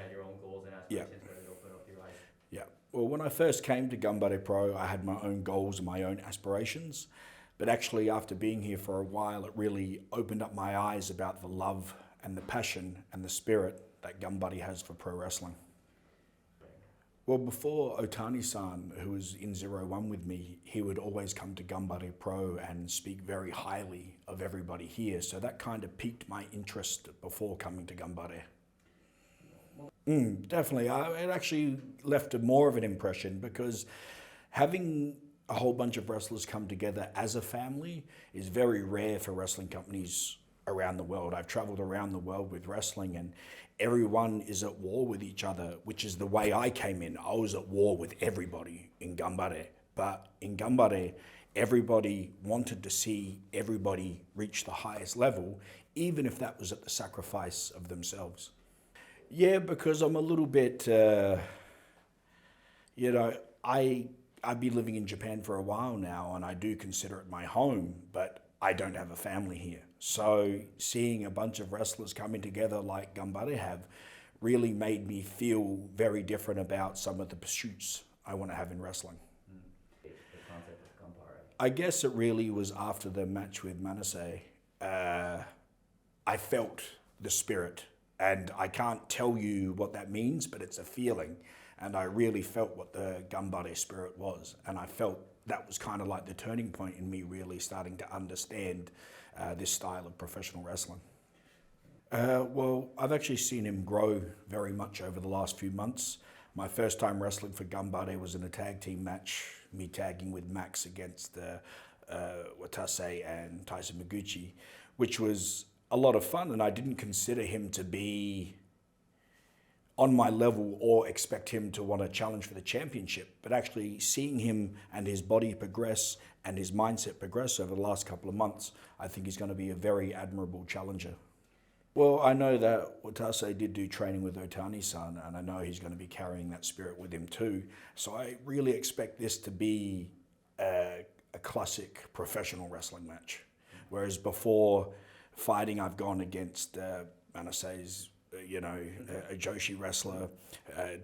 had your own goals and aspirations, but it opened up your eyes. Yeah. Well, when I first came to Gain Pro, I had my own goals and my own aspirations. But actually, after being here for a while, it really opened up my eyes about the love and the passion and the spirit that Gain has for pro wrestling. Well, before Otani-san, who was in 01 with me, he would always come to Gain Pro and speak very highly of everybody here. So that kind of piqued my interest before coming to Gain. Definitely. It actually left more of an impression because having a whole bunch of wrestlers come together as a family is very rare for wrestling companies around the world. I've traveled around the world with wrestling and everyone is at war with each other, which is the way I came in. I was at war with everybody in Gain. But in Gain, everybody wanted to see everybody reach the highest level, even if that was at the sacrifice of themselves. Yeah, because I'm a little bit, I've been living in Japan for a while now and I do consider it my home, but I don't have a family here. So seeing a bunch of wrestlers coming together like Gain have really made me feel very different about some of the pursuits I want to have in wrestling. The concept of Gain. I guess it really was after the match with Manase. I felt the spirit. And I can't tell you what that means, but it's a feeling. And I really felt what the Gain spirit was. And I felt that was kind of like the turning point in me really starting to understand this style of professional wrestling. Well, I've actually seen him grow very much over the last few months. My first time wrestling for Gain was in a tag team match, me tagging with Max against Watase and Taisa Maguchi, which was a lot of fun, and I didn't consider him to be on my level or expect him to want to challenge for the championship. But actually seeing him and his body progress and his mindset progress over the last couple of months, I think he's going to be a very admirable challenger. Well, I know that Watase did do training with Otani-san, and I know he's going to be carrying that spirit with him too. So I really expect this to be a classic professional wrestling match. Whereas before fighting, I've gone against Manase's, a Joshi wrestler,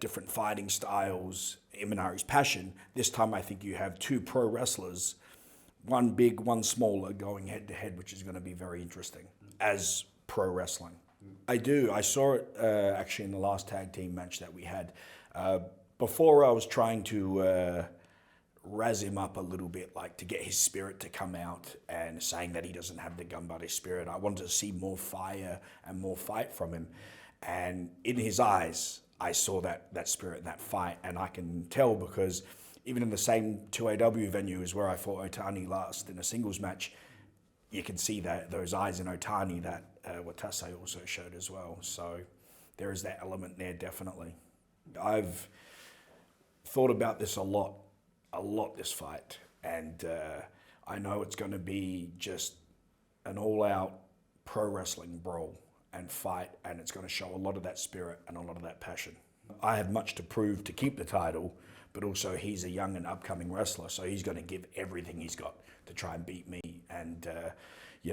different fighting styles, Imanari's passion. This time I think you have two pro wrestlers, one big, one smaller, going head to head, which is going to be very interesting as pro wrestling. I do. I saw it actually in the last tag team match that we had. Before I was trying to razz him up a little bit, like to get his spirit to come out and saying that he doesn't have the Gain spirit. I wanted to see more fire and more fight from him. And in his eyes, I saw that spirit and that fight. And I can tell because even in the same 2AW venue as where I fought Otani last in a singles match, you can see that those eyes in Otani that Watase also showed as well. So there is that element there, definitely. I've thought about this a lot this fight, and I know it's going to be just an all-out pro wrestling brawl and fight, and it's going to show a lot of that spirit and a lot of that passion. I have much to prove to keep the title, but also he's a young and upcoming wrestler, so he's going to give everything he's got to try and beat me. And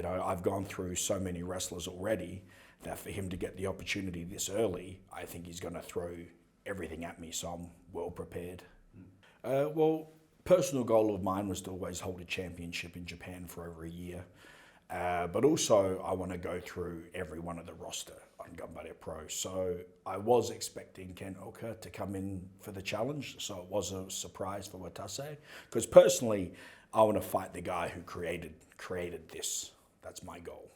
I've gone through so many wrestlers already that for him to get the opportunity this early, I think he's going to throw everything at me, so I'm well prepared. Well, personal goal of mine was to always hold a championship in Japan for over a year. But also I want to go through every one of the roster on Gain Pro. So I was expecting Ken Oka to come in for the challenge. So it was a surprise for Watase. Because personally, I want to fight the guy who created this. That's my goal.